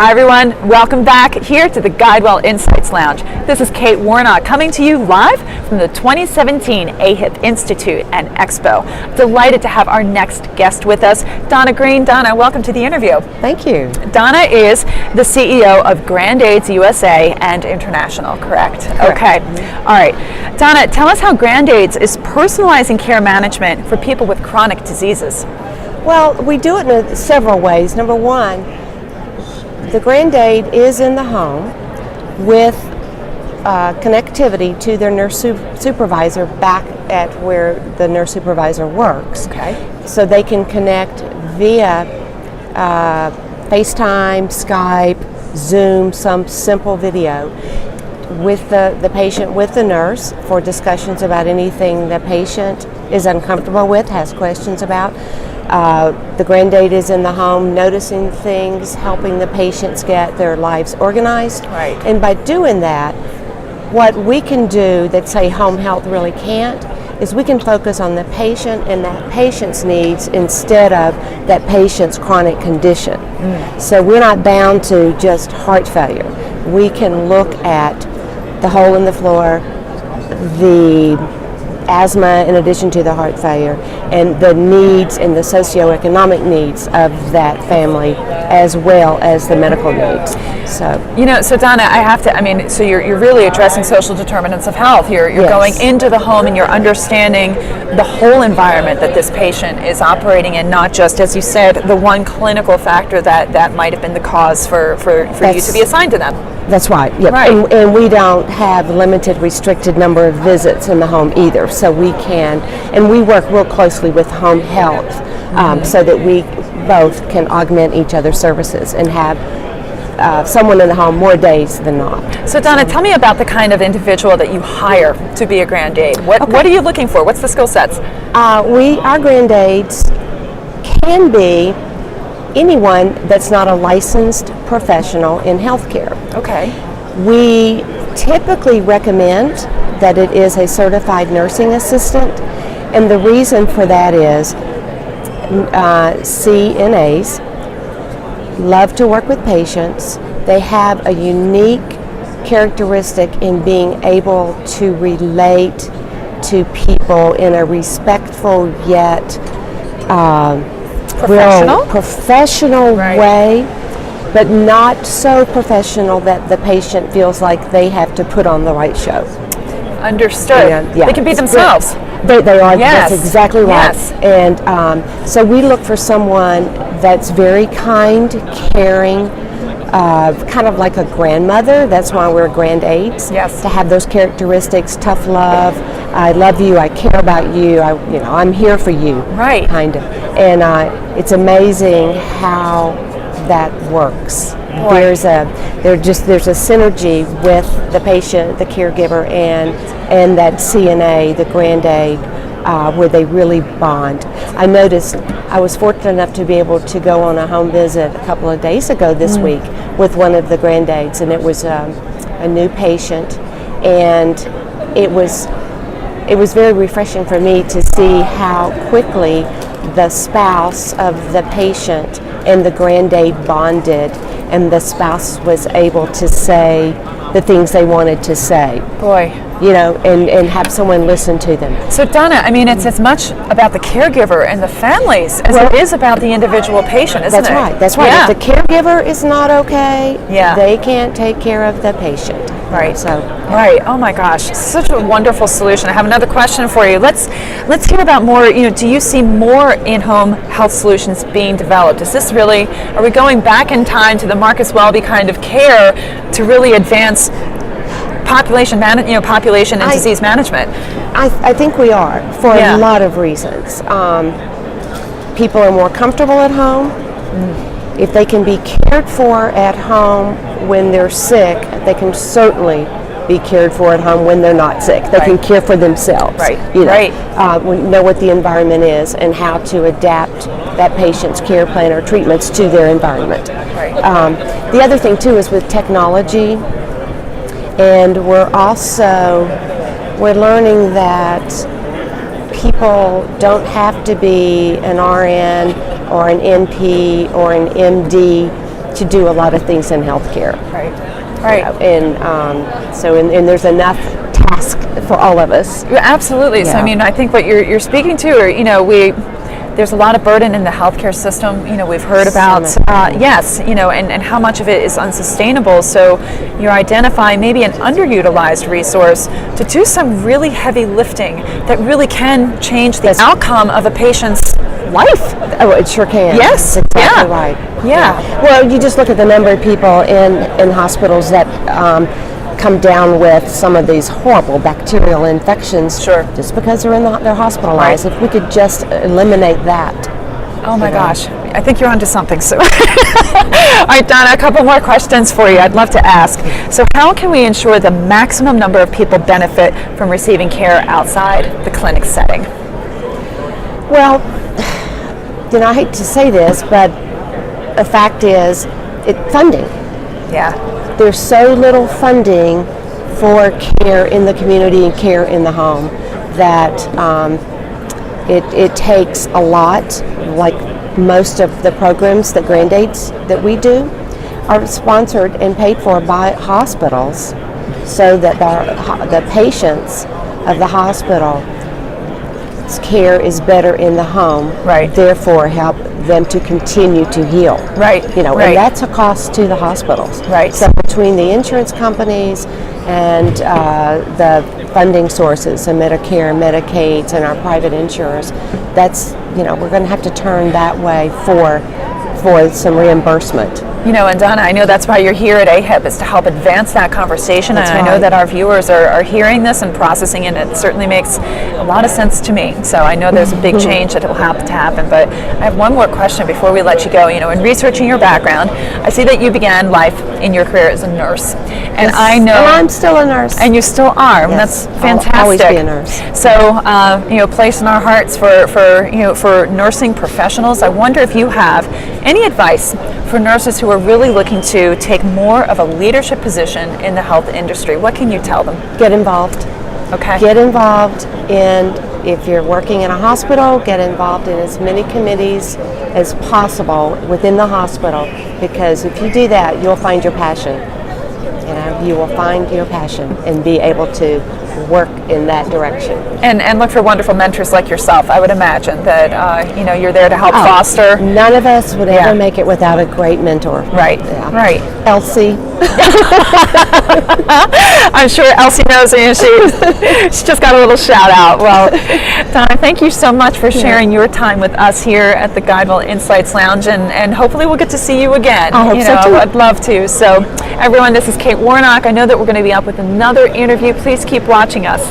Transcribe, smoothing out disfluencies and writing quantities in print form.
Hi everyone, welcome back here to the GuideWell Insights Lounge. This is Kate Warnock coming to you live from the 2017 AHIP Institute and Expo. Delighted to have our next guest with us, Donna Green. Donna, welcome to the interview. Thank you. Donna is the CEO of Grand AIDS USA and International, correct? Okay. All right. Donna, tell us how Grand AIDS is personalizing care management for people with chronic diseases. Well, we do it in several ways. Number one, the Grand Aid is in the home with connectivity to their nurse supervisor back at where the nurse supervisor works. Okay. So they can connect via FaceTime, Skype, Zoom, some simple video with the patient with the nurse for discussions about anything the patient is uncomfortable with, has questions about. The Grand Aid is in the home, noticing things, helping the patients get their lives organized. Right. And by doing that, what we can do that, say, home health really can't, is we can focus on the patient and that patient's needs instead of that patient's chronic condition. So we're not bound to just heart failure. We can look at the hole in the floor, the asthma in addition to the heart failure, and the needs and the socioeconomic needs of that family as well as the medical needs. So Donna, so you're really addressing social determinants of health. You're Yes. going into the home and you're understanding the whole environment that this patient is operating in, not just, as you said, the one clinical factor that might have been the cause for you to be assigned to them. That's right. Yep. Right. And we don't have limited, restricted number of visits in the home either. So we can, and we work real closely with home health so that we both can augment each other's services and have someone in the home more days than not. So Donna, tell me about the kind of individual that you hire to be a Grand Aid. What are you looking for? What's the skill sets? Our Grand Aids can be anyone that's not a licensed professional in healthcare. Okay. We typically recommend that it is a certified nursing assistant, and the reason for that is CNAs love to work with patients. They have a unique characteristic in being able to relate to people in a respectful yet professional Right. way, but not so professional that the patient feels like they have to put on the right show. Understood. Yeah. They can be themselves. They are. Yes. That's exactly right. Yes. And so we look for someone that's very kind, caring, kind of like a grandmother. That's why we're Grand Aids. Yes. To have those characteristics: tough love. I love you. I care about you. I'm here for you. Right. Kind of. And it's amazing how that works. There's a synergy with the patient, the caregiver, and that CNA, the Grand Aid, where they really bond. I noticed I was fortunate enough to be able to go on a home visit a couple of days ago this week with one of the Grand Aids, and it was a new patient, and it was very refreshing for me to see how quickly the spouse of the patient and the Grand Aid bonded, and the spouse was able to say the things they wanted to say. Boy. And have someone listen to them. So Donna, it's as much about the caregiver and the families as it is about the individual patient, isn't it? That's right. Yeah. If the caregiver is not okay, Yeah. they can't take care of the patient. Right. Right. Oh my gosh, such a wonderful solution. I have another question for you. Let's hear about more. Do you see more in-home health solutions being developed? Are we going back in time to the Marcus Welby kind of care to really advance population and disease management? I think we are, for a lot of reasons. People are more comfortable at home. If they can be cared for at home when they're sick, they can certainly be cared for at home when they're not sick. They can care for themselves. Right. Know what the environment is and how to adapt that patient's care plan or treatments to their environment. Right. The other thing too is with technology, and we're learning that people don't have to be an RN or an NP or an MD to do a lot of things in healthcare. Right. Right. And there's enough task for all of us. Yeah, absolutely. So I mean, I think what you're speaking to, or there's a lot of burden in the healthcare system. We've heard about yes, and how much of it is unsustainable. So you're identifying maybe an underutilized resource to do some really heavy lifting that really can change the outcome of a patient's life. Oh, it sure can. Yes. That's exactly Yeah. right. Yeah. Well, you just look at the number of people in hospitals that come down with some of these horrible bacterial infections. Sure. Just because they're hospitalized. Right. If we could just eliminate that. Oh my gosh, I think you're onto something. So, all right, Donna, a couple more questions for you. I'd love to ask. So, how can we ensure the maximum number of people benefit from receiving care outside the clinic setting? Well, I hate to say this, but the fact is, funding. Yeah. There's so little funding for care in the community and care in the home that it takes a lot. Like most of the programs, the grant aids that we do, are sponsored and paid for by hospitals, so that the patients of the hospital care is better in the home. Right. Therefore, help them to continue to heal. Right. And Right. that's a cost to the hospitals. Right. So between the insurance companies and the funding sources, and Medicare, Medicaid, and our private insurers, that's we're going to have to turn that way for some reimbursement. And Donna, I know that's why you're here at AHIP, is to help advance that conversation. That's and I know right. that our viewers are hearing this and processing it. It certainly makes a lot of sense to me. So I know there's a big change that will have to happen. But I have one more question before we let you go. In researching your background, I see that you began life in your career as a nurse. And Yes. I know... And I'm still a nurse. And you still are. And Yes. that's fantastic. I'll always be a nurse. So, place in our hearts for nursing professionals. I wonder if you have any advice for nurses who are really looking to take more of a leadership position in the health industry. What can you tell them? Get involved. Okay. Get involved, and if you're working in a hospital, get involved in as many committees as possible within the hospital, because if you do that, you'll find your passion. You will find your passion and be able to work in that direction. And look for wonderful mentors like yourself. I would imagine that you're there to help foster. None of us would ever make it without a great mentor. Right. Yeah. Right. Elsie. I'm sure Elsie knows me, and she just got a little shout out. Well, Donna, thank you so much for sharing your time with us here at the Guidewell Insights Lounge, and hopefully we'll get to see you again. I hope so too. I'd love to. So, everyone, this is Kate Warnock. I know that we're going to be up with another interview. Please keep watching us.